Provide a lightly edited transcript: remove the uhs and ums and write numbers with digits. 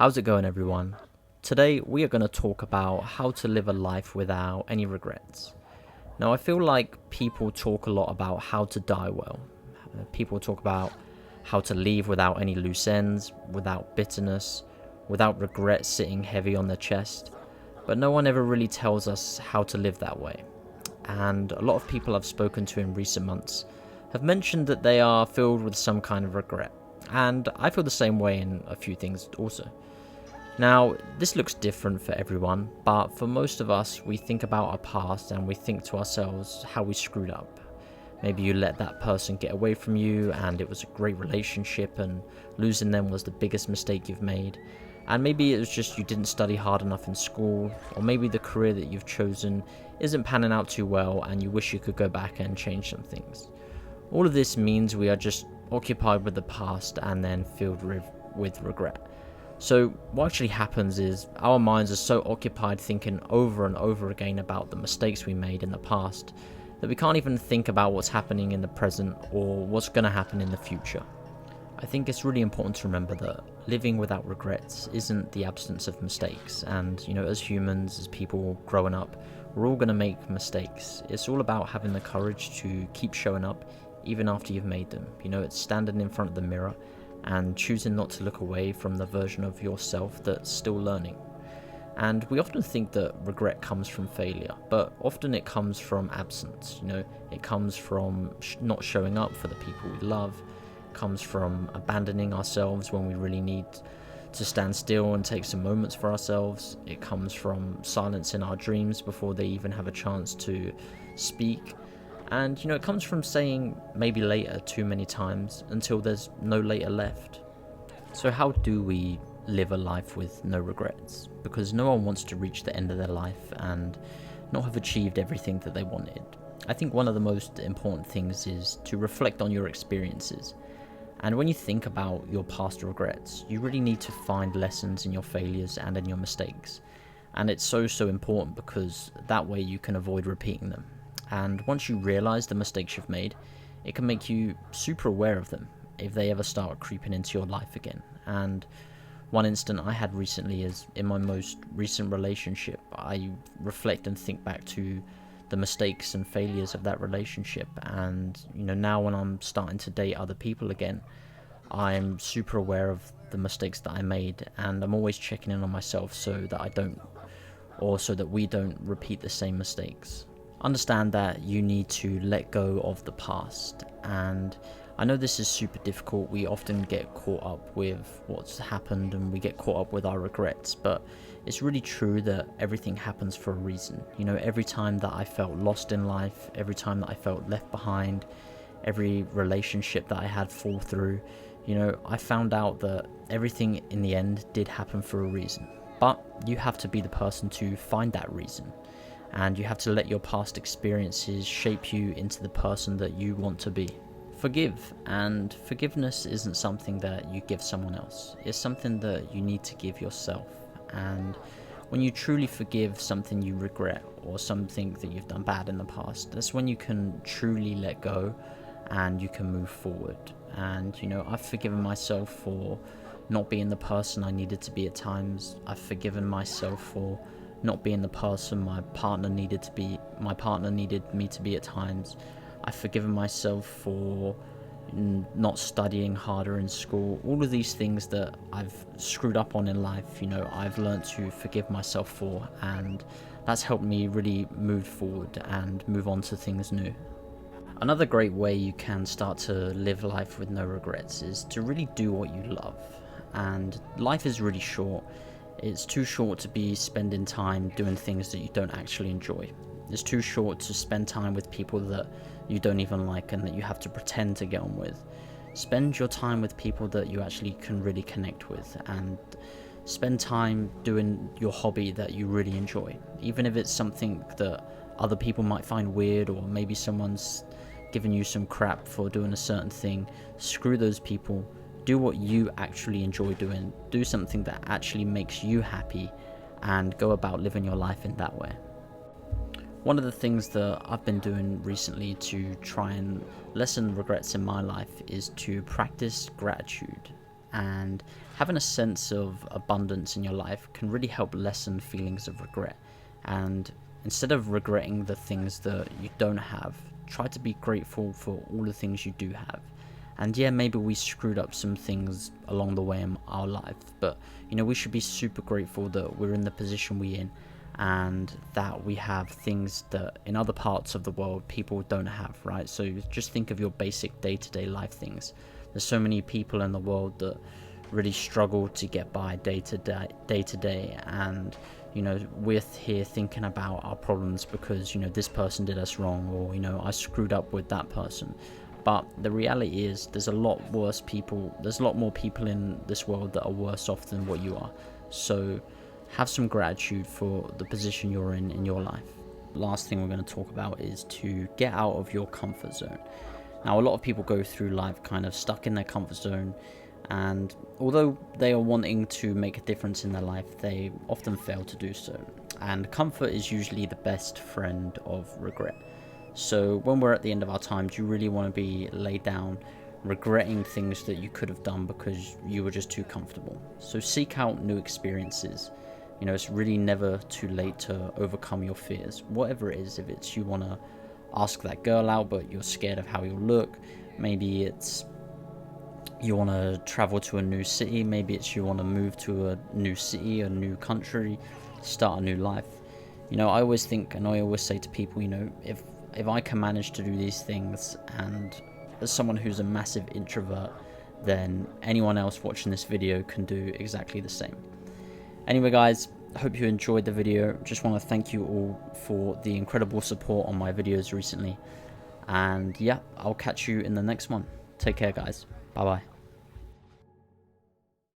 How's it going, everyone? Today we are going to talk about how to live a life without any regrets. Now, I feel like people talk a lot about how to die well. People talk about how to leave without any loose ends, without bitterness, without regret sitting heavy on their chest, but no one ever really tells us how to live that way. And a lot of people I've spoken to in recent months have mentioned that they are filled with some kind of regret. And I feel the same way in a few things also. Now, this looks different for everyone, but for most of us, we think about our past and we think to ourselves how we screwed up. Maybe you let that person get away from you and it was a great relationship and losing them was the biggest mistake you've made. And maybe it was just you didn't study hard enough in school, or maybe the career that you've chosen isn't panning out too well and you wish you could go back and change some things. All of this means we are just occupied with the past and then filled with regret. So what actually happens is our minds are so occupied thinking over and over again about the mistakes we made in the past that we can't even think about what's happening in the present or what's going to happen in the future. I think it's really important to remember that living without regrets isn't the absence of mistakes, and as humans, as people growing up, we're all going to make mistakes. It's all about having the courage to keep showing up even after you've made them. It's standing in front of the mirror and choosing not to look away from the version of yourself that's still learning. And we often think that regret comes from failure, but often it comes from absence. It comes from not showing up for the people we love. It comes from abandoning ourselves when we really need to stand still and take some moments for ourselves. It comes from silencing our dreams before they even have a chance to speak. And it comes from saying maybe later too many times until there's no later left. So how do we live a life with no regrets? Because no one wants to reach the end of their life and not have achieved everything that they wanted. I think one of the most important things is to reflect on your experiences. And when you think about your past regrets, you really need to find lessons in your failures and in your mistakes. And it's so important because that way you can avoid repeating them. And once you realize the mistakes you've made, it can make you super aware of them if they ever start creeping into your life again. And one instant I had recently is in my most recent relationship. I reflect and think back to the mistakes and failures of that relationship. And, now when I'm starting to date other people again, I'm super aware of the mistakes that I made. And I'm always checking in on myself so that we don't repeat the same mistakes. Understand that you need to let go of the past, and I know this is super difficult. We often get caught up with what's happened and we get caught up with our regrets, but it's really true that everything happens for a reason. Every time that I felt lost in life, every time that I felt left behind, every relationship that I had fall through, I found out that everything in the end did happen for a reason. But you have to be the person to find that reason. And you have to let your past experiences shape you into the person that you want to be. Forgive, and forgiveness isn't something that you give someone else. It's something that you need to give yourself. And when you truly forgive something you regret or something that you've done bad in the past, that's when you can truly let go and you can move forward. And I've forgiven myself for not being the person I needed to be at times. I've forgiven myself for not being the person my partner needed me to be at times. I've forgiven myself for not studying harder in school. All of these things that I've screwed up on in life, I've learned to forgive myself for, and that's helped me really move forward and move on to things new. Another great way you can start to live life with no regrets is to really do what you love. And life is really short. It's too short to be spending time doing things that you don't actually enjoy. It's too short to spend time with people that you don't even like and that you have to pretend to get on with. Spend your time with people that you actually can really connect with, and spend time doing your hobby that you really enjoy. Even if it's something that other people might find weird, or maybe someone's giving you some crap for doing a certain thing, screw those people. Do what you actually enjoy doing. Do something that actually makes you happy and go about living your life in that way. One of the things that I've been doing recently to try and lessen regrets in my life is to practice gratitude. and having a sense of abundance in your life can really help lessen feelings of regret. And instead of regretting the things that you don't have, try to be grateful for all the things you do have. And yeah, maybe we screwed up some things along the way in our life, but you know, we should be super grateful that we're in the position we're in, and that we have things that in other parts of the world people don't have, right? So just think of your basic day-to-day life things. There's so many people in the world that really struggle to get by day to day, and you know, we're here thinking about our problems because, you know, this person did us wrong, or you know, I screwed up with that person. But the reality is there's a lot more people in this world that are worse off than what you are. So have some gratitude for the position you're in your life. Last thing we're going to talk about is to get out of your comfort zone. Now, a lot of people go through life kind of stuck in their comfort zone, and although they are wanting to make a difference in their life, they often fail to do so. And comfort is usually the best friend of regret. So when we're at the end of our time, do you really want to be laid down regretting things that you could have done because you were just too comfortable? So seek out new experiences. You know, it's really never too late to overcome your fears, whatever it is. If it's you want to ask that girl out but you're scared of how you'll look, maybe it's you want to travel to a new city, maybe it's you want to move to a new city, a new country, start a new life. You know, I always think, and I always say to people, you know, if I can manage to do these things, and as someone who's a massive introvert, then anyone else watching this video can do exactly the same. Anyway guys, I hope you enjoyed the video. Just want to thank you all for the incredible support on my videos recently. And yeah, I'll catch you in the next one. Take care guys. Bye bye.